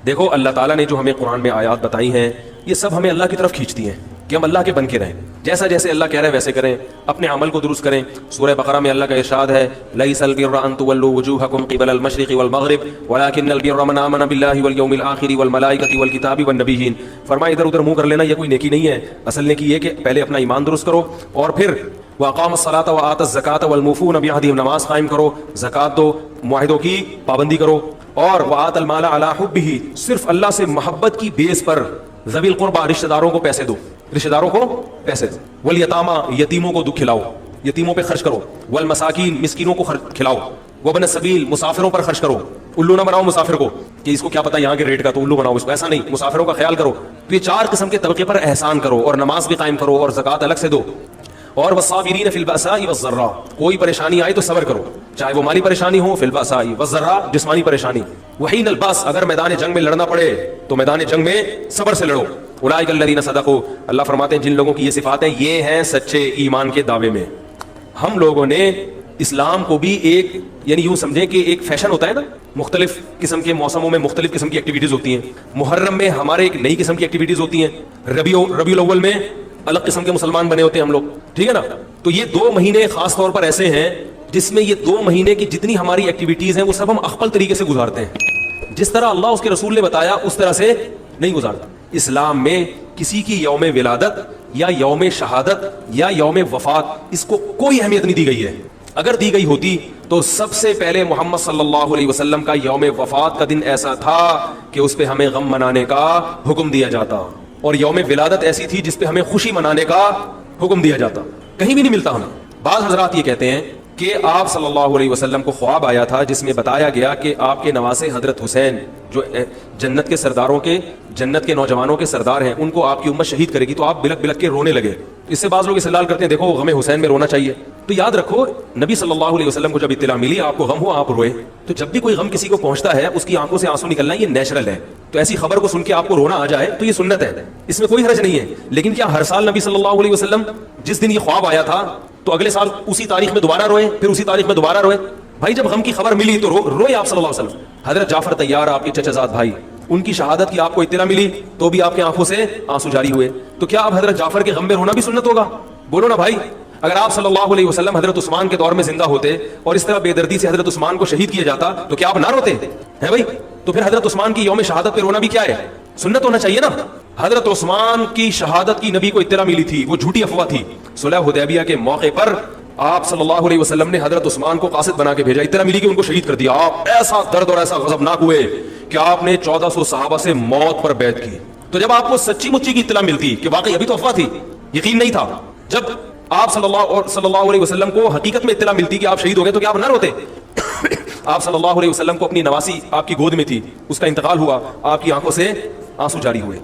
دیکھو اللہ تعالیٰ نے جو ہمیں قرآن میں آیات بتائی ہیں یہ سب ہمیں اللہ کی طرف کھینچتی ہیں کہ ہم اللہ کے بن کے رہیں, جیسا جیسے اللہ کہہ رہے ہیں ویسے کریں, اپنے عمل کو درست کریں. سورہ بقرہ میں اللہ کا ارشاد ہے لیس البر ان تولوا وجوهکم قبل المشرق والمغرب ولكن البر من آمن بالله واليوم الآخر والملائکۃ والکتاب والنبیین. فرمایا ادھر ادھر منہ کر لینا یہ کوئی نیکی نہیں ہے. اصل نیکی یہ کہ پہلے اپنا ایمان درست کرو اور پھر واقام الصلاۃ وآت الزکاۃ والموفون بعہدہم, نماز قائم کرو, زکوٰۃ دو, معاہدوں کی پابندی کرو, اور وآت المال علی حبہ, صرف اللہ سے محبت کی بیس پر ذوی القربى, رشتہ داروں کو پیسے دو, رشتہ داروں کو پیسے دو, والیتامى, یتیموں کو دکھ کھلاؤ, یتیموں پہ خرچ کرو, والمساکین, مسکینوں کو کھلاؤ, وابن السبیل, مسافروں پر خرچ کرو. الو نہ بناؤ مسافر کو کہ اس کو کیا پتہ یہاں کے ریٹ کا تو الو بناؤ اس کو, ایسا نہیں, مسافروں کا خیال کرو. تو یہ 4 قسم کے طبقے پر احسان کرو, اور نماز بھی قائم کرو, اور زکوٰۃ الگ سے دو. اور والصابرین فی البأساء والضراء, کوئی پریشانی آئی تو صبر کرو, چاہے وہ مالی پریشانی ہو, فی البأساء والضراء, جسمانی پریشانی, وحین الباس, اگر میدان جنگ میں لڑنا پڑے تو میدان جنگ میں صبر سے لڑو. اولئک الذین صدقوا, اللہ فرماتے ہیں جن لوگوں کی یہ صفات ہیں یہ ہیں سچے ایمان کے دعوے میں. ہم لوگوں نے اسلام کو بھی ایک, یعنی یوں سمجھیں کہ ایک فیشن ہوتا ہے نا, مختلف قسم کے موسموں میں مختلف قسم کی ایکٹیویٹیز ہوتی ہیں. محرم میں ہمارے ایک نئی قسم کی ایکٹیویٹیز ہوتی ہیں, ربیع الاول میں الگ قسم کے مسلمان بنے ہوتے ہیں ہم لوگ, ٹھیک ہے نا. تو یہ 2 مہینے خاص طور پر ایسے ہیں جس میں یہ 2 مہینے کی جتنی ہماری ایکٹیویٹیز ہیں وہ سب ہم اخپل طریقے سے گزارتے ہیں, جس طرح اللہ اس کے رسول نے بتایا اس طرح سے نہیں گزارتا. اسلام میں کسی کی یوم ولادت یا یوم شہادت یا یوم وفات اس کو کوئی اہمیت نہیں دی گئی ہے. اگر دی گئی ہوتی تو سب سے پہلے محمد صلی اللہ علیہ وسلم کا یوم وفات کا دن ایسا تھا کہ اس پہ ہمیں غم منانے کا حکم دیا جاتا, اور یوم ولادت ایسی تھی جس پہ ہمیں خوشی منانے کا حکم دیا جاتا. کہیں بھی نہیں ملتا ہمیں. بعض حضرات یہ کہتے ہیں کہ آپ صلی اللہ علیہ وسلم کو خواب آیا تھا جس میں بتایا گیا کہ آپ کے نواسے حضرت حسین جو جنت کے سرداروں کے, جنت کے نوجوانوں کے سردار ہیں, ان کو آپ کی امت شہید کرے گی. تو آپ بلک بلک کے رونے لگے. اس سے بعض لوگ استدلال کرتے ہیں دیکھو غم حسین میں رونا چاہیے. تو یاد رکھو نبی صلی اللہ علیہ وسلم کو جب اطلاع ملی آپ کو غم ہوا آپ روئے, تو جب بھی کوئی غم کسی کو پہنچتا ہے اس کی آنکھوں سے آنسو نکلنا یہ نیچرل ہے. تو ایسی خبر کو سن کے آپ کو رونا آ جائے تو یہ سنت ہے, اس میں کوئی حرج نہیں ہے. لیکن کیا ہر سال نبی صلی اللہ علیہ وسلم جس دن یہ خواب آیا تھا تو اگلے سال اسی تاریخ میں دوبارہ روئے, پھر اسی تاریخ میں دوبارہ روئے؟ بھائی جب غم کی خبر ملی تو روئے آپ صلی اللہ علیہ وسلم. حضرت جعفر طیار آپ کے چچا زاد بھائی, ان کی شہادت کی آپ کو اطلاع ملی تو بھی آپ کی آنکھوں سے آنسو جاری ہوئے. تو کیا اب حضرت جعفر کے غم میں رونا بھی سنت ہوگا؟ بولو نا بھائی. اگر آپ صلی اللہ علیہ وسلم حضرت عثمان کے دور میں زندہ ہوتے اور اس طرح بے دردی سے حضرت عثمان کو شہید کیا جاتا تو کیا آپ نہ روتے ہیں بھائی؟ تو پھر حضرت عثمان کی یوم شہادت پہ رونا بھی کیا ہے, سنت ہونا چاہیے نا. حضرت عثمان کی شہادت کی نبی کو اطلاع ملی تھی, وہ جھوٹی افواہ تھی. صلح حدیبیہ کے موقع پر آپ صلی اللہ علیہ وسلم نے حضرت عثمان کو قاصد بنا کے بھیجا, اطلاع ملی کہ ان کو شہید کر دیا. آپ ایسا درد اور ایسا غضبناک ہوئے کہ آپ نے 1400 صحابہ سے موت پر بیعت کی. تو جب آپ کو سچی مچی کی اطلاع ملتی کہ واقعی ابھی تو افواہ تھی, یقین نہیں تھا, جب آپ صلی اللہ علیہ وسلم کو حقیقت میں اطلاع ملتی کہ آپ شہید ہو گئے تو کیا آپ نہ روتے؟ آپ صلی اللہ علیہ وسلم کو اپنی نواسی آپ کی گود میں تھی, اس کا انتقال ہوا, آپ کی آنکھوں سے آنسو جاری ہوئے.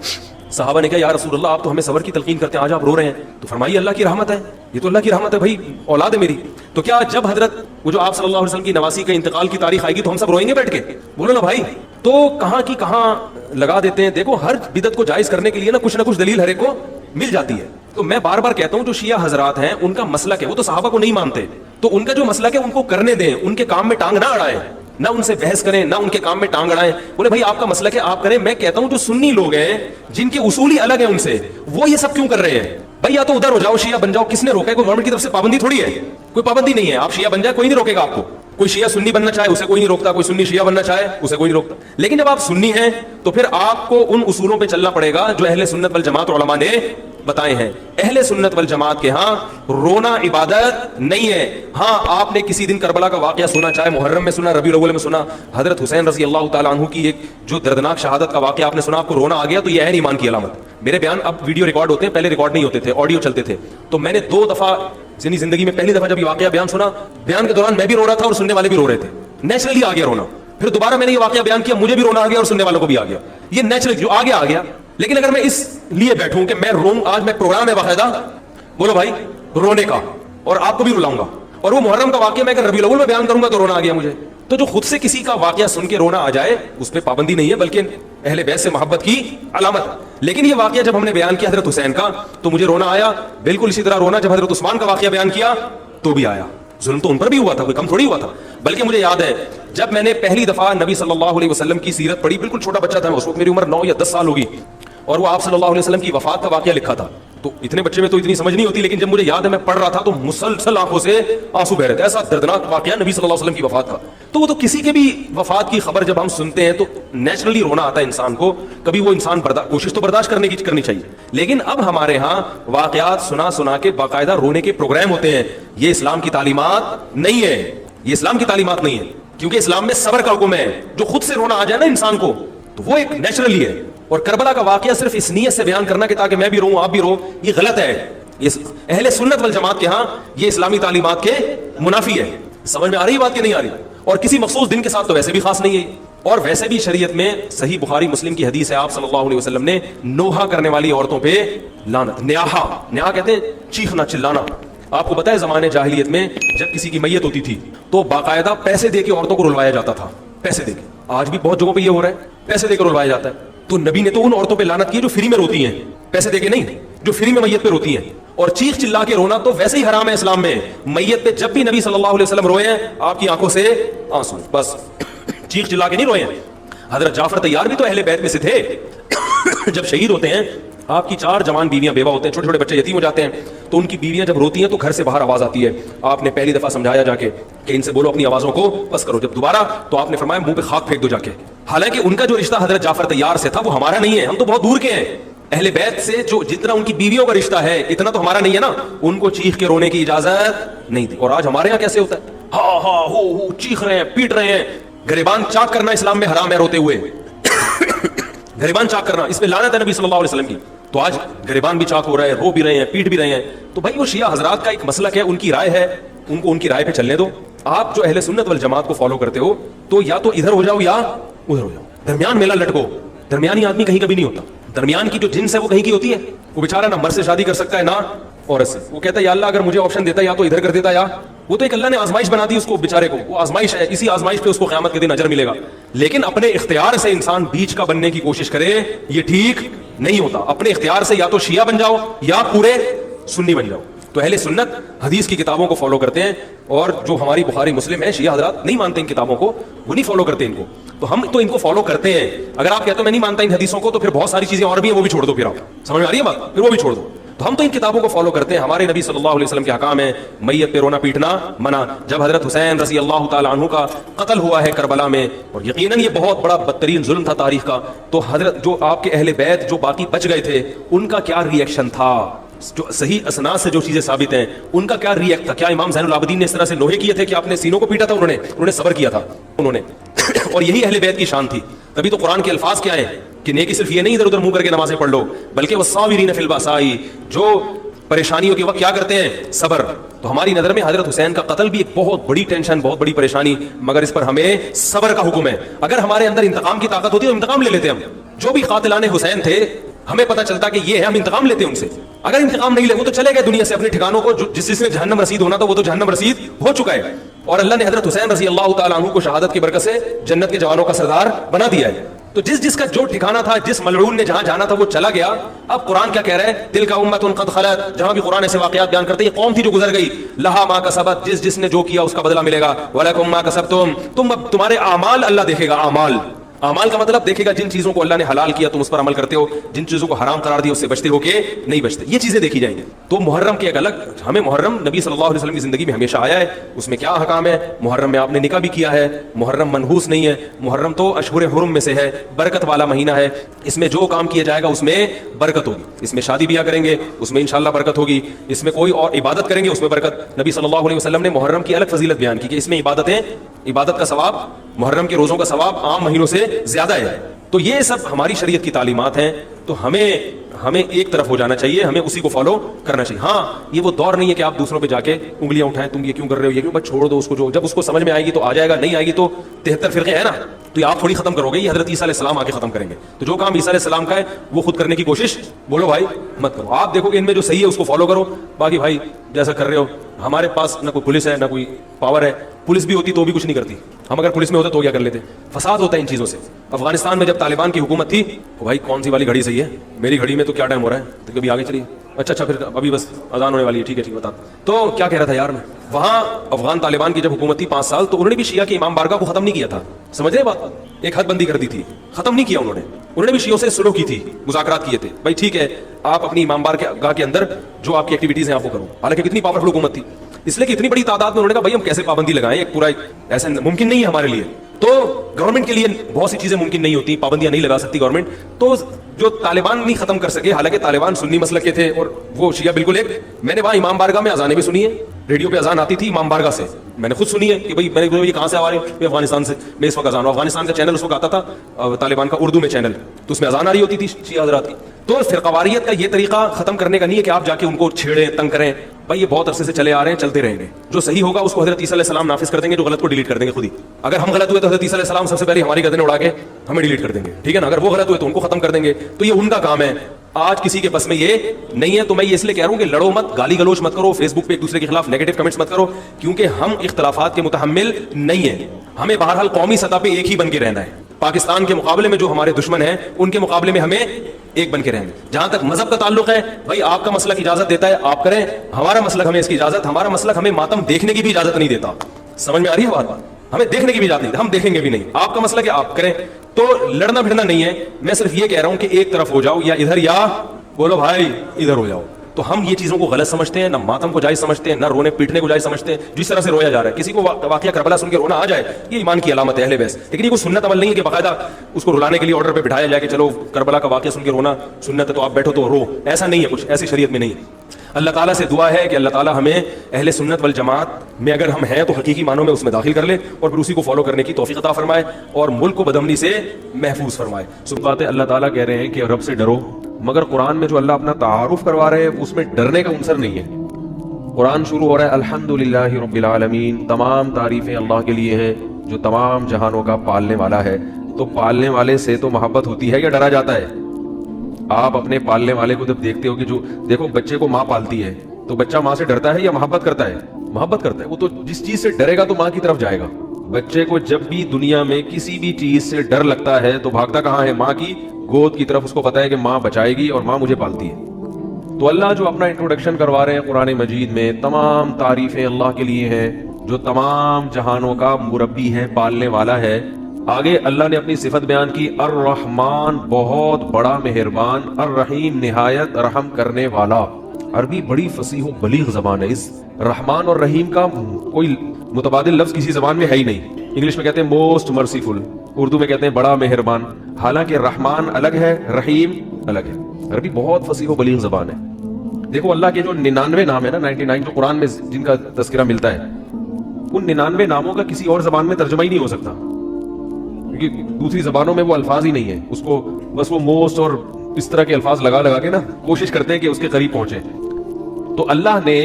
صحابہ نے کہا یا رسول اللہ آپ تو ہمیں صبر کی تلقین کرتے ہیں, آج آپ رو رہے ہیں. تو فرمائیے اللہ کی رحمت ہے, یہ تو اللہ کی رحمت ہے بھائی, اولاد ہے میری. تو کیا جب حضرت وہ جو آپ صلی اللہ علیہ وسلم کی نواسی کا انتقال کی تاریخ آئے گی تو ہم سب روئیں گے بیٹھ کے؟ بولو نا بھائی. تو کہاں کی کہاں لگا دیتے ہیں. دیکھو ہر بدعت کو جائز کرنے کے لیے نا کچھ دلیل ہر ایک کو مل جاتی ہے. تو میں بار بار کہتا ہوں جو شیعہ حضرات ہیں ان کا مسلک ہے, وہ تو صحابہ کو نہیں مانتے, تو ان کا جو مسلک ہے ان کو کرنے دیں, ان کے کام میں ٹانگ نہ اڑائیں, نہ ان سے بحث کریں, نہ ان کے کام میں ٹانگ اڑائیں. بولے بھائی آپ کا مسلک ہے آپ کریں. میں کہتا ہوں جو سنی لوگ ہیں جن کے اصول ہی الگ ہیں ان سے, وہ یہ سب کیوں کر رہے ہیں بھائی؟ یا تو ادھر ہو جاؤ, شیعہ بن جاؤ. کس نے روکا ہے؟ کوئی گورنمنٹ کی طرف سے پابندی تھوڑی ہے, کوئی پابندی نہیں ہے. آپ شیعہ بن جائے کوئی نہیں روکے گا آپ کو. کوئی شیعہ سنی بننا چاہے اسے کوئی نہیں روکتا, کوئی سنی شیعہ بننا چاہے اسے کوئی نہیں روکتا. لیکن جب آپ سنی ہیں تو پھر آپ کو ان اصولوں پہ چلنا پڑے گا جو اہل سنت والجماعت علماء نے بتائے ہیں. اہل سنت والجماعت کے ہاں رونا عبادت نہیں ہے. ہاں آپ نے کسی دن کربلا کا واقعہ سنا, چاہے محرم میں سنا, ربیع الاول میں سنا, حضرت حسین رضی اللہ تعالیٰ عنہ کی ایک جو دردناک شہادت کا واقعہ آپ نے سنا, آپ کو رونا آ گیا, تو یہ ہے ایمان کی علامت. میرے بیان اب ویڈیو ریکارڈ ہوتے ہیں, پہلے ریکارڈ نہیں ہوتے تھے, آڈیو چلتے تھے. تو میں نے 2 دفعہ زندگی میں پہلی دفعہ جب یہ واقعہ بیان سنا, بیان کے دوران میں بھی رو رہا تھا اور سننے والے بھی رو رہے تھے. نیچرلی آ گیا رونا. پھر دوبارہ میں نے یہ واقعہ بیان کیا, مجھے بھی رونا آ گیا اور سننے والوں کو بھی آ گیا. یہ نیچرل جو آ گیا. لیکن اگر میں اس لیے بیٹھوں کہ میں روم, آج میں پروگرام ہے باقاعدہ بولو بھائی رونے کا, اور آپ کو بھی رلاؤں گا, اور وہ محرم کا واقعہ میں اگر ربیع الاول میں بیان کروں گا تو رونا آ گیا مجھے. تو جو خود سے کسی کا واقعہ سن کے رونا آ جائے اس پہ پابندی نہیں ہے, بلکہ اہل بیت سے محبت کی علامت. لیکن یہ واقعہ جب ہم نے بیان کیا حضرت حسین کا تو مجھے رونا آیا, بالکل اسی طرح رونا جب حضرت عثمان کا واقعہ بیان کیا تو بھی آیا. ظلم تو ان پر بھی ہوا تھا, کوئی کم تھوڑی ہوا تھا. بلکہ مجھے یاد ہے جب میں نے پہلی دفعہ نبی صلی اللہ علیہ وسلم کی سیرت پڑھی, بالکل چھوٹا بچہ تھا, اس وقت میری عمر 9 یا 10 سال ہوگی, اور وہ آپ صلی اللہ علیہ وسلم کی وفات کا واقعہ لکھا تھا. تو اتنے بچے میں تو اتنی سمجھ نہیں ہوتی, لیکن جب مجھے یاد ہے میں پڑھ رہا تھا تو مسلسل آنکھوں سے آنسو بہ رہے تھے. ایسا دردناک واقعہ نبی صلی اللہ علیہ وسلم کی وفات کا. تو وہ تو کسی کے بھی وفات کی خبر جب ہم سنتے ہیں تو نیچرلی رونا آتا ہے انسان کو. کبھی وہ انسان کوشش تو برداشت کرنی چاہیے, لیکن اب ہمارے ہاں واقعات سنا کے باقاعدہ رونے کے پروگرام ہوتے ہیں. یہ اسلام کی تعلیمات نہیں ہے, یہ اسلام کی تعلیمات نہیں ہے, کیونکہ اسلام میں صبر کا حکم ہے. جو خود سے رونا آ جائے نا انسان کو تو وہ ایک نیچرلی ہے. اور کربلا کا واقعہ صرف اس نیت سے بیان کرنا کہ تاکہ میں بھی روؤں آپ بھی رو, یہ غلط ہے. یہ اہل سنت والجماعت کے ہاں یہ اسلامی تعلیمات کے منافی ہے. سمجھ میں آ رہی بات کہ نہیں آ رہی؟ اور کسی مخصوص دن کے ساتھ تو ویسے بھی خاص نہیں ہے. اور ویسے بھی شریعت میں صحیح بخاری مسلم کی حدیث ہے, آپ صلی اللہ علیہ وسلم نے نوحہ کرنے والی عورتوں پہ لعنت, نیاحہ کہتے ہیں چیخنا چلانا. آپ کو پتا ہے زمانے جاہلیت میں جب کسی کی میت ہوتی تھی تو باقاعدہ پیسے دے کے عورتوں کو رلوایا جاتا تھا, پیسے دے کے. آج بھی بہت جگہوں پہ یہ ہو رہا ہے, پیسے دے کے رلوایا جاتا ہے. تو نبی نے تو ان عورتوں پہ لعنت کی جو فری میں روتی ہیں, پیسے دے کے نہیں, جو فری میں میت پہ روتی ہیں. اور چیخ چلا کے رونا تو ویسے ہی حرام ہے اسلام میں. میت پہ جب بھی نبی صلی اللہ علیہ وسلم روئے ہیں آپ کی آنکھوں سے آنسو, بس چیخ چلا کے نہیں روئے ہیں. حضرت جعفر طیار بھی تو اہل بیت میں سے تھے. جب شہید ہوتے ہیں آپ کی 4 جوان بیویاں بیوہ ہوتے ہیں, چھوٹے چھوٹے بچے یتیم ہو جاتے ہیں, تو ان کی بیویاں جب روتی ہیں تو گھر سے باہر آواز آتی ہے. آپ نے پہلی دفعہ سمجھایا جا کے کہ ان سے بولو اپنی آوازوں کو بس کرو. جب دوبارہ تو آپ نے فرمایا منہ پہ خاک پھینک دو جا کے. حالانکہ ان کا جو رشتہ حضرت جعفر طیار سے تھا وہ ہمارا نہیں ہے, ہم تو بہت دور کے ہیں. اہل بیت سے جو جتنا ان کی بیویوں کا رشتہ ہے اتنا تو ہمارا نہیں ہے نا. ان کو چیخ کے رونے کی اجازت نہیں تھی. اور آج ہمارے یہاں کیسے ہوتا ہے, ہاں ہاں ہو چیخ رہے ہیں, پیٹ رہے ہیں. گریبان چاک کرنا اسلام میں حرام ہے روتے ہوئے. گریبان چاک کرنا اس پہ لعنت ہے نبی صلی اللہ علیہ وسلم کی. تو آج گریبان بھی چاک ہو رہے ہیں, رو بھی رہے ہیں, پیٹ بھی رہے ہیں. تو بھائی وہ شیعہ حضرات کا ایک مسلک ہے, ان کی رائے ہے, ان کو ان کی رائے پہ چلنے دو. آپ جو اہل سنت والجماعت کو فالو کرتے ہو تو یا تو ادھر ہو جاؤ یا ادھر ہو جاؤ, درمیان میلہ لٹکو. درمیانی آدمی کہیں کبھی نہیں ہوتا. درمیان کی جو جنس ہے وہ کہیں کی ہوتی ہے. وہ بیچارہ نہ مرد سے شادی کر سکتا ہے نہ عورت سے. وہ کہتا ہے یا اللہ اگر مجھے آپشن دیتا یا تو ادھر کر دیتا, یا وہ تو ایک اللہ نے آزمائش بنا دی اس کو بیچارے کو, وہ آزمائش ہے, اسی آزمائش پہ اس کو قیامت کے دن اجر ملے گا. لیکن اپنے اختیار سے انسان بیچ کا بننے کی کوشش کرے یہ ٹھیک نہیں ہوتا. اپنے اختیار سے یا تو شیعہ بن جاؤ یا پورے سنی بن جاؤ. تو اہل سنت حدیث کی کتابوں کو فالو کرتے ہیں, اور جو ہماری بخاری مسلم ہے شیعہ حضرات نہیں مانتے ان کتابوں کو, وہ نہیں فالو کرتے ان کو. تو ہم تو ان کو فالو کرتے ہیں. اگر آپ کہتے ہو میں نہیں مانتا ان حدیثوں کو تو پھر بہت ساری چیزیں اور بھی ہیں وہ بھی چھوڑ دو. پھر آپ سمجھ میں آ رہی ہے بات, پھر وہ بھی چھوڑ دو. تو ہم تو ان کتابوں کو فالو کرتے ہیں. ہمارے نبی صلی اللہ علیہ وسلم کے احکام ہیں, میت پہ رونا پیٹنا منع. جب حضرت حسین رضی اللہ تعالی عنہ کا قتل ہوا ہے کربلا میں, اور یقیناً یہ بہت بڑا بدترین ظلم تھا تاریخ کا, تو حضرت جو آپ کے اہل بیت جو باقی بچ گئے تھے ان کا کیا ری ایکشن تھا, جو صحیح اسناد سے جو چیزیں ثابت ہیں ان کا کیا ری ایکٹ تھا. کیا امام زین العابدین نے اس طرح سے لوہے کیے تھے کہ آپ نے سینوں کو پیٹا تھا؟ انہوں نے صبر کیا تھا انہوں نے. اور یہی اہل بیت کی شان تھی. تبھی تو قرآن کے الفاظ کیا ہیں کہ نیکی صرف یہ نہیں ادھر ادھر منہ کر کے نمازیں پڑھ لو, بلکہ والصابرین فی البأساء, جو پریشانیوں کے وقت کیا کرتے ہیں, صبر. تو ہماری نظر میں حضرت حسین کا قتل بھی ایک بہت بڑی ٹینشن, بہت بڑی پریشانی, مگر اس پر ہمیں صبر کا حکم ہے. اگر ہمارے اندر انتقام کی طاقت ہوتی ہے تو انتقام لے لیتے ہم. جو بھی قاتلان حسین تھے ہمیں پتہ چلتا کہ یہ ہے, ہم انتقام لیتے ان سے. اگر انتقام نہیں لے وہ تو چلے گئے دنیا سے اپنے ٹھکانوں کو, جس نے جہنم رسید ہونا تھا وہ تو جہنم رسید ہو چکا ہے. اور اللہ نے حضرت حسین رضی اللہ تعالیٰ عنہ کو شہادت کی برکت سے جنت کے جوانوں کا سردار بنا دیا ہے. تو جس کا جو ٹھکانہ تھا, جس ملعون نے جہاں جانا تھا وہ چلا گیا. اب قرآن کیا کہہ رہا ہے, تلک امۃ قد خلت, جہاں بھی قرآن ایسے واقعات بیان کرتے ہیں یہ قوم تھی جو گزر گئی, لہا ما کسبت, جس نے جو کیا اس کا بدلہ ملے گا, ولکم ما کسبتم, اب تمہارے اعمال اللہ دیکھے گا. اعمال کا مطلب دیکھے گا جن چیزوں کو اللہ نے حلال کیا تم اس پر عمل کرتے ہو, جن چیزوں کو حرام قرار دیا اس سے بچتے ہو کہ نہیں بچتے, یہ چیزیں دیکھی جائیں گی. تو محرم کے ایک الگ, ہمیں محرم نبی صلی اللہ علیہ وسلم کی زندگی میں ہمیشہ آیا ہے, اس میں کیا احکام ہے. محرم میں آپ نے نکاح بھی کیا ہے, محرم منحوس نہیں ہے, محرم تو اشہر حرم میں سے ہے, برکت والا مہینہ ہے. اس میں جو کام کیا جائے گا اس میں برکت ہوگی. اس میں شادی بیاہ کریں گے اس میں انشاءاللہ برکت ہوگی. اس میں کوئی اور عبادت کریں گے اس میں برکت. نبی صلی اللہ علیہ وسلم نے محرم کی الگ فضیلت بیان کی کہ اس میں عبادت کا ثواب, محرم کے روزوں کا ثواب عام مہینوں سے زیادہ ہے. تو یہ سب ہماری شریعت کی تعلیمات ہیں. تو ہمیں ایک طرف ہو جانا چاہیے, ہمیں اسی کو فالو کرنا چاہیے. ہاں یہ وہ دور نہیں ہے کہ آپ دوسروں پہ جا کے انگلیاں اٹھائیں, تم یہ کیوں کر رہے ہو, یہ کیوں, بس چھوڑ دو اس کو. جو جب اس کو سمجھ میں آئے گی تو آ جائے گا, نہیں آئے گی تو 73 فرقے ہیں نا, تو یہ آپ تھوڑی ختم کرو گے, یہ حضرت عیسیٰ علیہ السلام آ کے ختم کریں گے. تو جو کام عیسیٰ علیہ السلام کا ہے وہ خود کرنے کی کوشش بولو بھائی مت کرو. آپ دیکھو کہ ان میں جو صحیح ہے اس کو فالو کرو, باقی بھائی جیسا کر رہے ہو. ہمارے پاس نہ کوئی پولیس ہے نہ کوئی پاور ہے, پولیس بھی ہوتی تو بھی کچھ نہیں کرتی. ہم اگر پولیس میں ہوتے تو کیا کر لیتے. فساد ہوتا ہے ان چیزوں سے. افغانستان میں جب طالبان کی حکومت تھی تو بھائی کون سی والی گھڑی صحیح ہے, میری گھڑی میں تو کیا ٹائم ہو رہا ہے, تو کبھی آگے چلیے. اچھا پھر ابھی بس اذان ہونے والی ہے, ٹھیک ہے بتا. تو کیا کہہ رہا تھا یار میں, وہاں افغان طالبان کی جب حکومت تھی 5 سال, تو انہوں نے بھی شیعہ کی امام بارگاہ کو ختم نہیں کیا تھا, سمجھ رہے بات, ایک حد بندی کر دی تھی, ختم نہیں کیا انہوں نے بھی شیعوں سے سلو کی تھی, مذاکرات کیے تھے, بھائی ٹھیک ہے آپ اپنی امام بارگاہ کے اندر جو آپ کی ایکٹیویٹیز ہیں آپ وہ کرو. حالانکہ کتنی پاورفل حکومت تھی, اس لیے کہ اتنی بڑی تعداد میں انہوں نے کہا بھائی ہم کیسے پابندی لگائیں, ایک پورا ایسا ممکن نہیں ہے ہمارے لیے. تو گورنمنٹ کے لیے بہت سی چیزیں ممکن نہیں ہوتی, پابندیاں نہیں لگا سکتی گورنمنٹ. تو جو طالبان نہیں ختم کر سکے, حالانکہ طالبان سنی مسلک کے تھے اور وہ شیعہ بالکل ایک, میں نے وہاں امام بارگاہ میں اذانیں بھی سنی ہے, ریڈیو پہ اذان آتی تھی امام بارگاہ سے, میں نے خود سنی ہے کہ بھائی میں نے یہ کہاں سے آ رہی ہوں, افغانستان سے, میں اس وقت اذان ہوں. افغانستان کا چینل اس وقت آتا تھا طالبان کا اردو میں چینل, تو اس میں اذان آ رہی ہوتی تھی شیعہ حضرات کی. تو فرقواریت کا یہ طریقہ ختم کرنے کا نہیں ہے کہ آپ جا کے ان کو چھیڑیں تنگ کریں, بھائی یہ بہت عرصے سے چلے آ رہے ہیں, چلتے رہیں گے. جو صحیح ہوگا اس کو حضرت عیسیٰ علیہ السلام نافذ کر دیں گے, جو غلط کو ڈیلیٹ کر دیں گے خود ہی. اگر ہم غلط ہوئے تو حضرت عیسیٰ علیہ السلام سب سے پہلے ہماری گردنیں اڑا کے ہمیں ڈیلیٹ کر دیں گے, ٹھیک ہے نا. اگر وہ غلط ہوئے تو ان کو ختم کر دیں گے, تو یہ ان کا کام ہے. آج کسی کے بس میں یہ نہیں ہے. تو میں یہ اس لیے کہہ رہا ہوں کہ لڑو مت, گالی گلوچ مت کرو, فیس بک پہ ایک دوسرے کے خلاف نیگیٹو کمنٹس مت کرو, کیونکہ ہم اختلافات کے متحمل نہیں ہیں. ہمیں بہرحال قومی سطح پہ ایک ہی بن کے رہنا ہے. پاکستان کے مقابلے میں جو ہمارے دشمن ہیں ان کے مقابلے میں ہمیں ایک بن کے رہنا. جہاں تک مذہب کا تعلق ہے, بھائی آپ کا مسلک اجازت دیتا ہے آپ کریں, ہمارا مسلک ہمیں اس کی اجازت, ہمارا مسلک ہمیں ماتم دیکھنے کی بھی اجازت نہیں دیتا. سمجھ میں آ رہی ہے بات, ہمیں دیکھنے کی بھی اجازت نہیں, ہم دیکھیں گے بھی نہیں. آپ کا مسلک ہے آپ کریں. تو لڑنا بھڑنا نہیں ہے, میں صرف یہ کہہ رہا ہوں کہ ایک طرف ہو جاؤ, یا ادھر یا بولو بھائی ادھر ہو جاؤ. تو ہم یہ چیزوں کو غلط سمجھتے ہیں, نہ ماتم کو جائز سمجھتے ہیں, نہ رونے پیٹنے کو جائز سمجھتے ہیں. جس طرح سے رویا جا رہا ہے, کسی کو واقعہ کربلا سن کے رونا آ جائے, یہ ایمان کی علامت ہے اہل بیت, لیکن یہ کوئی سنت عمل نہیں ہے کہ باقاعدہ اس کو رلانے کے لیے آرڈر پہ بٹھایا جائے کہ چلو کربلا کا واقعہ سن کے رونا سنت ہے تو آپ بیٹھو تو رو. ایسا نہیں ہے, کچھ ایسی شریعت میں نہیں ہے. اللہ تعالیٰ سے دعا ہے کہ اللہ تعالیٰ ہمیں اہل سنت والجماعت میں اگر ہم ہیں تو حقیقی معنوں میں اس میں داخل کر لے, اور پھر اسی کو فالو کرنے کی توفیق عطا فرمائے, اور ملک کو بدامنی سے محفوظ فرمائے. بات ہے اللہ تعالیٰ کہہ رہے ہیں کہ رب سے ڈرو, مگر قرآن میں جو اللہ اپنا تعارف کروا رہے ہیں اس میں ڈرنے کا عنصر نہیں ہے. قرآن شروع ہو رہا ہے الحمدللہ رب العالمین, تمام تعریفیں اللہ کے لیے ہیں جو تمام جہانوں کا پالنے والا ہے. تو پالنے والے سے تو محبت ہوتی ہے یا ڈرا جاتا ہے؟ آپ اپنے پالنے والے کو جب دیکھتے ہو کہ جو دیکھو بچے کو ماں پالتی ہے, تو بچہ ماں سے ڈرتا ہے یا محبت کرتا ہے؟ محبت کرتا ہے. وہ تو جس چیز سے ڈرے گا تو ماں کی طرف جائے گا. بچے کو جب بھی دنیا میں کسی بھی چیز سے ڈر لگتا ہے تو بھاگتا کہاں ہے؟ ماں کی گود کی طرف. اس کو پتا ہے کہ ماں بچائے گی اور ماں مجھے پالتی ہے. تو اللہ جو اپنا انٹروڈکشن کروا رہے ہیں قرآن مجید میں, تمام تعریفیں اللہ کے لیے ہیں جو تمام جہانوں کا مربی ہے, پالنے والا ہے. آگے اللہ نے اپنی صفت بیان کی, الرحمن بہت بڑا مہربان, الرحیم نہایت رحم کرنے والا. عربی بڑی فصیح و بلیغ زبان ہے. اس رحمان اور رحیم کا کوئی متبادل لفظ کسی زبان میں ہے ہی نہیں. انگلش میں کہتے ہیں موسٹ مرسیفل, اردو میں کہتے ہیں بڑا مہربان. حالانکہ رحمان الگ ہے, رحیم الگ ہے. عربی بہت فصیح و بلیغ زبان ہے. دیکھو اللہ کے جو 99 نام ہے نا, 99 جو قرآن میں جن کا تذکرہ ملتا ہے, ان 99 ناموں کا کسی اور زبان میں ترجمہ ہی نہیں ہو سکتا, کیونکہ دوسری زبانوں میں وہ الفاظ ہی نہیں ہے. اس کو بس وہ موسٹ اور اس طرح کے الفاظ لگا لگا کے نا کوشش کرتے ہیں کہ اس کے قریب پہنچے. تو اللہ نے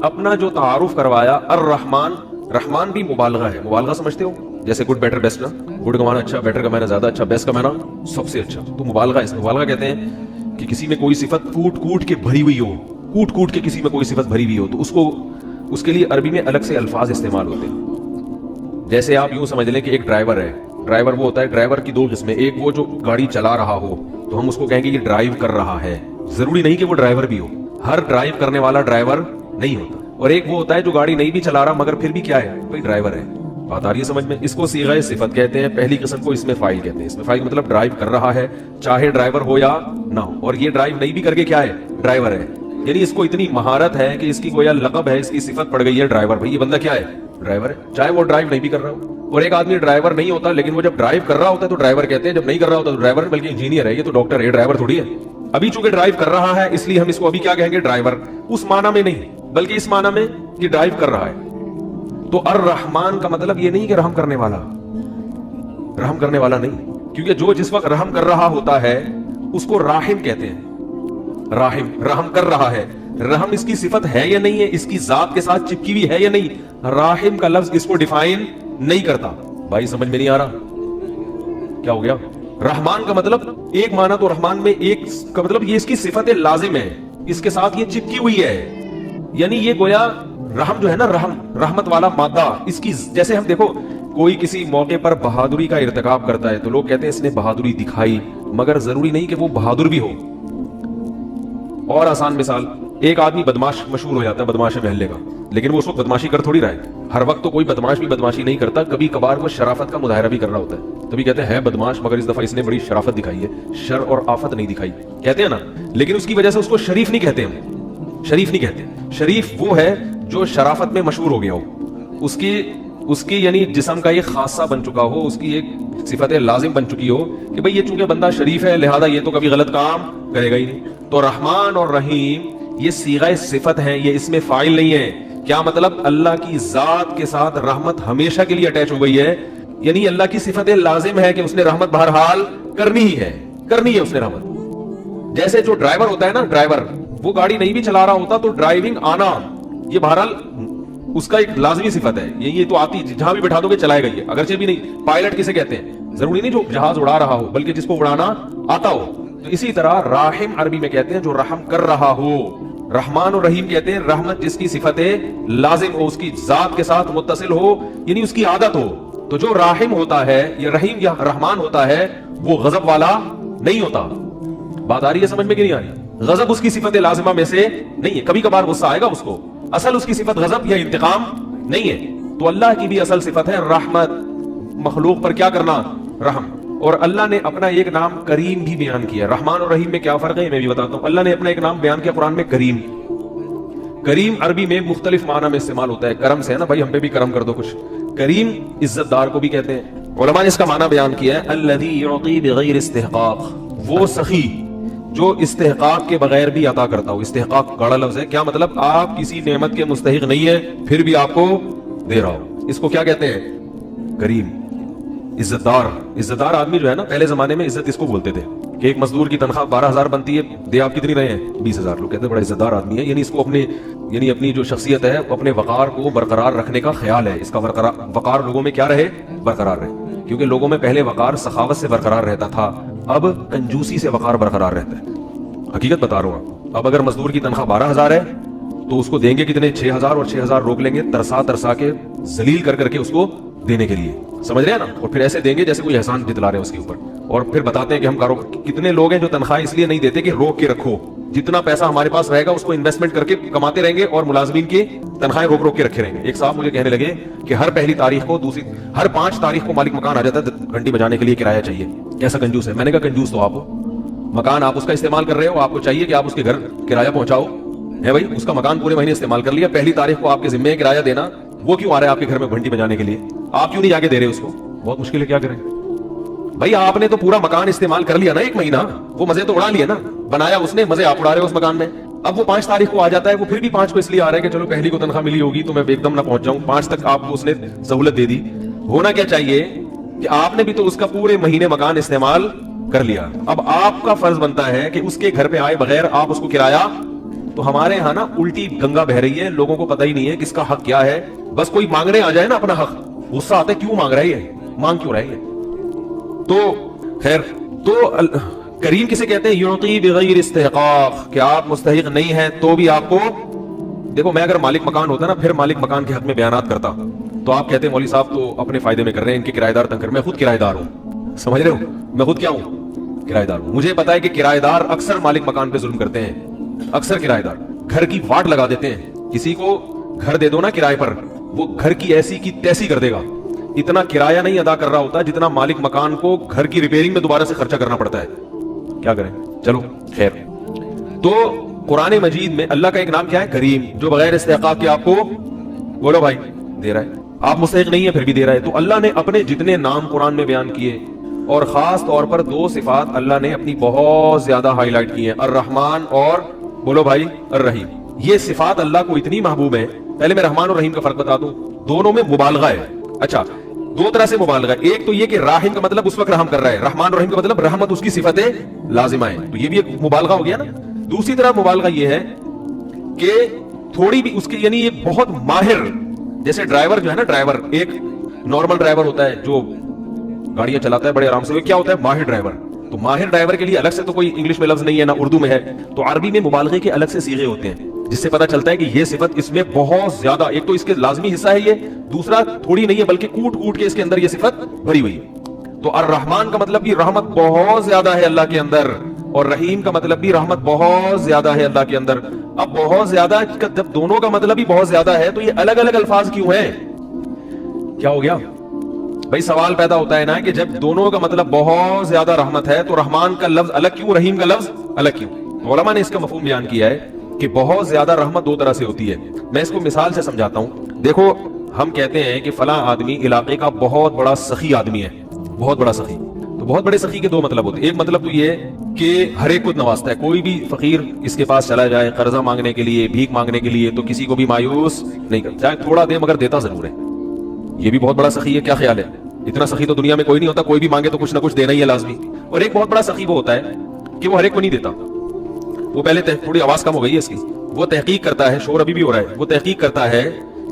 اپنا جو تعارف کروایا الرحمن, رحمان بھی مبالغہ ہے. مبالغہ سمجھتے ہو, جیسے گڈ بیٹر بیسٹ نا, گڈ کا معنی اچھا, بیٹر کا معنی زیادہ اچھا, بیسٹ کا معنی سب سے اچھا. تو مبالغہ, اس مبالغہ کہتے ہیں کہ کسی میں کوئی صفت کوٹ کوٹ کے بھری ہوئی ہو, کوٹ کوٹ کے کسی میں کوئی صفت بھری ہوئی ہو, تو اس کو اس کے لیے عربی میں الگ سے الفاظ استعمال ہوتے ہیں. جیسے آپ یوں سمجھ لیں کہ ایک ڈرائیور ہے. ڈرائیور وہ ہوتا ہے, ڈرائیور کی 2 قسمیں, ایک وہ جو گاڑی چلا رہا ہو تو ہم اس کو کہیں گے یہ ڈرائیو کر رہا ہے, ضروری نہیں کہ وہ ڈرائیور بھی ہو, ہر ڈرائیو کرنے والا ڈرائیور نہیں ہوتا. اور ایک وہ ہوتا ہے جو گاڑی نہیں بھی چلا رہا مگر پھر بھی کیا ہے, کوئی ڈرائیور ہے. بات آ رہی ہے سمجھ میں؟ اس کو صیغہ صفت کہتے ہیں. پہلی قسم کو اس میں فاعل کہتے ہیں. اس میں فاعل مطلب ڈرائیو کر رہا ہے, چاہے ڈرائیور ہو یا نہ ہو. اور یہ ڈرائیو نہیں بھی کر کے کیا ہے, ڈرائیور ہے. یعنی اس کو اتنی مہارت ہے کہ اس کی گویا لقب ہے, اس کی صفت پڑ گئی ہے ڈرائیور. بھائی یہ بندہ کیا ہے, ڈرائیور ہے, چاہے وہ ڈرائیو نہیں بھی کر رہا ہو. اور ایک آدمی ڈرائیور نہیں ہوتا لیکن وہ جب ڈرائیو کر رہا ہوتا ہے تو ڈرائیور کہتے ہیں, جب نہیں کر رہا ہوتا تو ڈرائیور بلکہ انجینئر ہے, یہ تو ڈاکٹر ہے, ڈرائیور تھوڑی ہے. ابھی چونکہ ڈرائیو کر رہا ہے اس لیے ہم اس کو ابھی کیا کہیں گے, ڈرائیور. اس معنی میں نہیں بلکہ اس معنی میں کہ ڈرائیو کر رہا ہے. تو الرحمن کا مطلب یہ نہیں کہ رحم کرنے والا, رحم کرنے والا نہیں, کیونکہ جو جس وقت رحم کر رہا ہوتا ہے اس کو راحم کہتے ہیں. راحم رحم کر رہا ہے, رحم اس کی صفت ہے یا نہیں ہے, اس کی ذات کے ساتھ چپکی ہوئی ہے یا نہیں, راحم کا لفظ اس کو ڈیفائن نہیں کرتا. بھائی سمجھ میں نہیں آ رہا کیا ہو گیا؟ رحمان کا مطلب ایک معنی تو رحمان میں ایک کا مطلب یہ اس کی صفت لازم ہے, اس کے ساتھ یہ چپکی ہوئی ہے. یعنی یہ گویا رحم جو ہے نا, رحم رحمت والا مادہ اس کی, جیسے ہم دیکھو کوئی کسی موقع پر بہادری کا ارتکاب کرتا ہے تو لوگ کہتے ہیں اس نے بہادری دکھائی, مگر ضروری نہیں کہ وہ بہادر بھی ہو. اور آسان مثال, ایک آدمی بدماش مشہور ہو جاتا ہے, بدماش محلے کا, لیکن وہ اس وقت بدماشی کر تھوڑی رہا ہے. ہر وقت تو کوئی بدماش بھی بدماشی نہیں کرتا, کبھی کبھار وہ شرافت کا مظاہرہ بھی کر رہا ہوتا ہے. تبھی کہتے ہیں بدماش, مگر اس دفعہ اس نے بڑی شرافت دکھائی ہے, شر اور آفت نہیں دکھائی, کہتے ہیں نا. لیکن اس کی وجہ سے اس کو شریف نہیں کہتے ہم, شریف نہیں کہتے. شریف وہ ہے جو شرافت میں مشہور ہو گیا ہو, اس کی یعنی جسم کا ایک خاصہ بن چکا ہو, اس کی ایک صفت لازم بن چکی ہو کہ بھئی یہ چونکہ بندہ شریف ہے لہذا یہ تو کبھی غلط کام کرے گا ہی نہیں. تو رحمان اور رحیم یہ صیغہ صفت ہیں, یہ اس میں فاعل نہیں ہے. کیا مطلب؟ اللہ کی ذات کے ساتھ رحمت ہمیشہ کے لیے اٹیچ ہو گئی ہے, یعنی اللہ کی صفت لازم ہے کہ اس نے رحمت بہرحال کرنی ہی ہے, کرنی ہے اس نے رحمت. جیسے جو ڈرائیور ہوتا ہے نا, ڈرائیور وہ گاڑی نہیں بھی چلا رہا ہوتا تو ڈرائیونگ آنا یہ بہرحال اس کا ایک لازمی صفت ہے, یہ تو آتی جہاں بھی بٹھا دو گے چلائے گا یہ, اگرچہ بھی نہیں. پائلٹ کسے کہتے ہیں؟ ضروری نہیں جو جہاز اڑا رہا ہو, بلکہ جس کو اڑانا آتا ہو. تو اسی طرح راحم عربی میں کہتے ہیں جو رحم کر رہا ہو. رحمان اور رحیم کہتے ہیں رحمت جس کی صفت لازم ہو, اس کی ذات کے ساتھ متصل ہو, یعنی اس کی عادت ہو. تو جو راحم ہوتا ہے یا رحیم یا رحمان ہوتا ہے وہ غضب والا نہیں ہوتا. بات آ رہی ہے سمجھ میں کہ نہیں آ رہی؟ غضب اس کی صفت لازمہ میں سے نہیں ہے, کبھی کبھار غصہ آئے گا اس کو, اصل اس کی صفت غضب یا انتقام نہیں ہے. تو اللہ کی بھی اصل صفت ہے رحمت, مخلوق پر کیا کرنا؟ رحم. اور اللہ نے اپنا ایک نام کریم بھی بیان کیا. رحمان اور رحیم میں کیا فرق ہے میں بھی بتاتا ہوں. اللہ نے اپنا ایک نام بیان کیا قرآن میں, کریم. کریم عربی میں مختلف معنی میں استعمال ہوتا ہے, کرم سے ہے نا بھائی, ہم پہ بھی کرم کر دو کچھ. کریم عزت دار کو بھی کہتے ہیں. علماء نے اس کا معنی بیان کیا ہے الذی یعطی بغیر استحقاق, وہ سخی جو استحقاق کے بغیر بھی عطا کرتا ہو. استحقاق گاڑا لفظ ہے, کیا مطلب؟ آپ کسی نعمت کے مستحق نہیں ہے پھر بھی آپ کو دے رہا ہو, اس کو کیا کہتے ہیں؟ کریم. عزت دار, عزت دار آدمی جو ہے نا, پہلے زمانے میں عزت اس کو بولتے تھے کہ ایک مزدور کی تنخواہ 12,000 بنتی ہے, دے آپ کتنی رہے ہیں؟ 20,000. لوگ کہتے ہیں بڑا عزت دار آدمی ہے, یعنی اس کو اپنے یعنی اپنی جو شخصیت ہے اپنے وقار کو برقرار رکھنے کا خیال ہے, اس کا وقار لوگوں میں کیا رہے؟ برقرار رہے. کیونکہ لوگوں میں پہلے وقار سخاوت سے برقرار رہتا تھا, اب کنجوسی سے وقار برقرار رہتا ہے. حقیقت بتا رہا ہوں. اب اگر مزدور کی تنخواہ 12,000 ہے تو اس کو دیں گے کتنے؟ 6,000, اور 6,000 روک لیں گے ترسا ترسا کے, ذلیل کر کے اس کو دینے کے لیے, سمجھ رہے ہیں نا. اور پھر ایسے دیں گے جیسے کوئی احسان جتلا رہے ہیں اس کے اوپر, اور پھر بتاتے ہیں کہ ہم کتنے لوگ ہیں جو تنخواہ اس لیے نہیں دیتے کہ روک کے رکھو, جتنا پیسہ ہمارے پاس رہے گا اس کو انویسٹمنٹ کر کے کماتے رہیں گے, اور ملازمین کی تنخواہیں روک کے رکھے رہیں گے. ایک صاحب مجھے کہنے لگے کہ ہر پہلی تاریخ کو ہر 5 تاریخ کو مالک مکان آ جاتا ہے گھنٹی بجانے کے لیے کرایہ چاہیے. کیسا کنجوس ہے. میں نے کہا کنجوس تو آپ ہو, مکان آپ اس کا استعمال کر رہے ہو, آپ کو چاہیے کہ آپ اس کے گھر کرایہ پہنچاؤ ہے بھائی. اس کا مکان پورے مہینے استعمال کر لیا, پہلی تاریخ کو آپ کے ذمہ ہے کرایہ دینا, وہ کیوں آ رہا ہے آپ کے گھر میں گھنٹی بجانے کے لیے؟ آپ کیوں نہیں جا کے دے رہے اس کو؟ بہت مشکل ہے, کیا کریں بھائی. آپ نے تو پورا مکان استعمال کر لیا نا, ایک مہینہ وہ مزے تو اڑا لیے نا, بنایا اس نے, مزے آپ اڑا رہے ہو اس مکان میں. اب وہ 5 تاریخ کو آ جاتا ہے, وہ پھر بھی 5 کو اس لیے آ رہا ہے کہ چلو پہلی کو تنخواہ ملی ہوگی تو میں ایک دم نہ پہنچ جاؤں, 5 تک آپ کو اس نے سہولت دے دی. ہونا کیا چاہیے کہ آپ نے بھی تو اس کا پورے مہینے مکان استعمال کر لیا. اب آپ کا فرض بنتا ہے کہ اس کے گھر پہ آئے بغیر آپ اس کو کرایہ. تو ہمارے یہاں نا الٹی گنگا بہ رہی ہے, لوگوں کو پتہ ہی نہیں ہے کس کا حق کیا ہے. بس کوئی مانگنے آ جائے نا اپنا حق, غصہ آتا ہے کیوں مانگ رہا ہے, مانگ کیوں رہا ہے. تو خیر, تو کریم کسے کہتے ہیں؟ یعطی بغیر استحقاق, کہ آپ مستحق نہیں ہیں تو بھی آپ کو. دیکھو میں اگر مالک مکان ہوتا نا پھر مالک مکان کے حق میں بیانات کرتا تو آپ کہتے ہیں مولوی صاحب تو اپنے فائدے میں کر رہے ہیں, ان کے کرایہ دار تنگ کر. میں خود کرایہ دار ہوں, سمجھ رہے ہو, میں خود کیا ہوں؟ کرایہ دار ہوں. مجھے پتا ہے کہ کرایہ دار اکثر مالک مکان پہ ظلم کرتے ہیں. اکثر کرایہ دار گھر کی واٹ لگا دیتے ہیں. کسی کو گھر دے دو نا کرایہ پر, وہ گھر کی ایسی کی تیسی کر دے گا. اتنا کرایہ نہیں ادا کر رہا ہوتا جتنا مالک مکان کو گھر کی ریپیئرنگ میں دوبارہ سے خرچہ کرنا پڑتا ہے. کیا کریں, چلو خیر. تو قرآن مجید میں اللہ کا ایک نام کیا ہے؟ کریم, جو بغیر استحقاق کے آپ کو بولو بھائی دے رہا ہے. آپ مستحق نہیں ہے پھر بھی دے رہا ہے. تو اللہ نے اپنے جتنے نام قرآن میں بیان کیے, اور خاص طور پر 2 صفات اللہ نے اپنی بہت زیادہ ہائی لائٹ کی ہیں, الرحمن اور بولو بھائی الرحیم. یہ صفات اللہ کو اتنی محبوب ہیں. پہلے میں رحمان اور رحیم کا فرق بتا دوں, دونوں میں مبالغہ ہے. اچھا, 2 طرح سے مبالغہ. ایک تو یہ کہ راحم کا مطلب اس وقت رحم کر رہا ہے, رحمان اور رحیم کا مطلب رحمت اس کی صفتیں لازمہ ہیں, تو یہ بھی ایک مبالغہ ہو گیا نا. دوسری طرح مبالغہ یہ ہے کہ تھوڑی بھی اس کے یعنی یہ بہت ماہر, جیسے ڈرائیور جو ہے نا, ڈرائیور ایک نارمل ڈرائیور ہوتا ہے جو گاڑیاں چلاتا ہے بڑے آرام سے, وہ کیا ہوتا ہے؟ ماہر ڈرائیور. تو ماہر ڈرائیور کے لیے الگ سے تو کوئی انگلش میں لفظ نہیں ہے, نہ اردو میں ہے. تو عربی میں مبالغے کے الگ سے صیغے ہوتے ہیں, جس سے پتہ چلتا ہے کہ یہ صفت اس میں بہت زیادہ, ایک تو اس کے لازمی حصہ ہے یہ, دوسرا تھوڑی نہیں ہے بلکہ کوٹ کے اس کے اندر یہ صفت بھری ہوئی ہے. تو الرحمن کا مطلب یہ رحمت بہت زیادہ ہے اللہ کے اندر. اور رحیم کا مطلب بھی رحمت بہت زیادہ ہے اللہ کے اندر. اب بہت زیادہ جب دونوں کا مطلب ہی بہت زیادہ ہے تو یہ الگ الگ الفاظ کیوں ہیں؟ کیا ہو گیا بھائی؟ سوال پیدا ہوتا ہے نا کہ جب دونوں کا مطلب بہت زیادہ رحمت ہے تو رحمان کا لفظ الگ کیوں، رحیم کا لفظ الگ کیوں؟ علماء نے اس کا مفہوم بیان کیا ہے کہ بہت زیادہ رحمت دو طرح سے ہوتی ہے. میں اس کو مثال سے سمجھاتا ہوں. دیکھو ہم کہتے ہیں کہ فلاں آدمی علاقے کا بہت بڑا سخی آدمی ہے، بہت بڑا سخی. تو بہت بڑے سخی کے دو مطلب ہوتے ہیں. ایک مطلب تو یہ کہ ہر ایک کو نوازتا ہے، کوئی بھی فقیر اس کے پاس چلا جائے قرضہ مانگنے کے لیے، بھیک مانگنے کے لیے، تو کسی کو بھی مایوس نہیں کرتا، چاہے تھوڑا دے مگر دیتا ضرور ہے. یہ بھی بہت بڑا سخی ہے. کیا خیال ہے؟ اتنا سخی تو دنیا میں کوئی نہیں ہوتا، کوئی بھی مانگے تو کچھ نہ کچھ دینا ہی ہے لازمی. اور ایک بہت بڑا سخی وہ ہوتا ہے کہ وہ ہر ایک کو نہیں دیتا. وہ پہلے تھوڑی آواز کم ہو گئی ہے اس کی، وہ تحقیق کرتا ہے، شور ابھی بھی ہو رہا ہے، وہ تحقیق کرتا ہے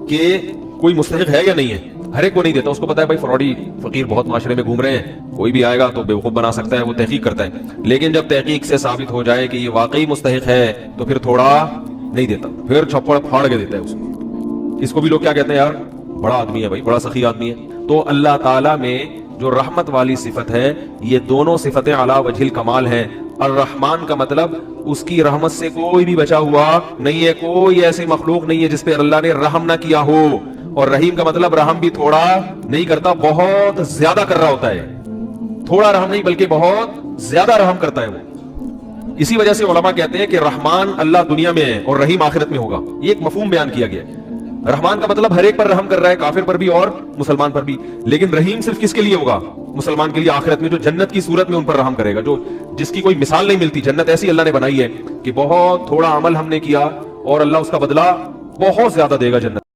کہ کوئی مستحق ہے یا نہیں ہے. ہر ایک کو نہیں دیتا، اس کو پتا ہے بھائی فراڈی فقیر بہت معاشرے میں گھوم رہے ہیں، کوئی بھی آئے گا تو بیوقوف بنا سکتا ہے، وہ تحقیق کرتا ہے. لیکن جب تحقیق سے ثابت ہو جائے کہ یہ واقعی مستحق ہے تو پھر تھوڑا نہیں دیتا، پھر چھپڑ پھاڑ کے دیتا ہے اس کو. اس کو بھی لوگ کیا کہتے ہیں؟ یار بڑا آدمی ہے بھائی، بڑا سخی آدمی ہے. تو اللہ تعالیٰ میں جو رحمت والی صفت ہے، یہ دونوں صفتیں علی وجہ الکمال ہیں. الرحمن کا مطلب اس کی رحمت سے کوئی بھی بچا ہوا نہیں ہے، کوئی ایسی مخلوق نہیں ہے جس پہ اللہ نے رحم نہ کیا ہو. اور رحیم کا مطلب رحم بھی تھوڑا نہیں کرتا، بہت زیادہ کر رہا ہوتا ہے. تھوڑا رحم نہیں بلکہ بہت زیادہ رحم کرتا ہے وہ. اسی وجہ سے علماء کہتے ہیں کہ رحمان اللہ دنیا میں ہے اور رحیم آخرت میں ہوگا. یہ ایک مفہوم بیان کیا گیا ہے. رحمان کا مطلب ہر ایک پر رحم کر رہا ہے، کافر پر بھی اور مسلمان پر بھی. لیکن رحیم صرف کس کے لیے ہوگا؟ مسلمان کے لیے آخرت میں، جو جنت کی صورت میں ان پر رحم کرے گا، جو جس کی کوئی مثال نہیں ملتی. جنت ایسی اللہ نے بنائی ہے کہ بہت تھوڑا عمل ہم نے کیا اور اللہ اس کا بدلہ بہت زیادہ دے گا جنت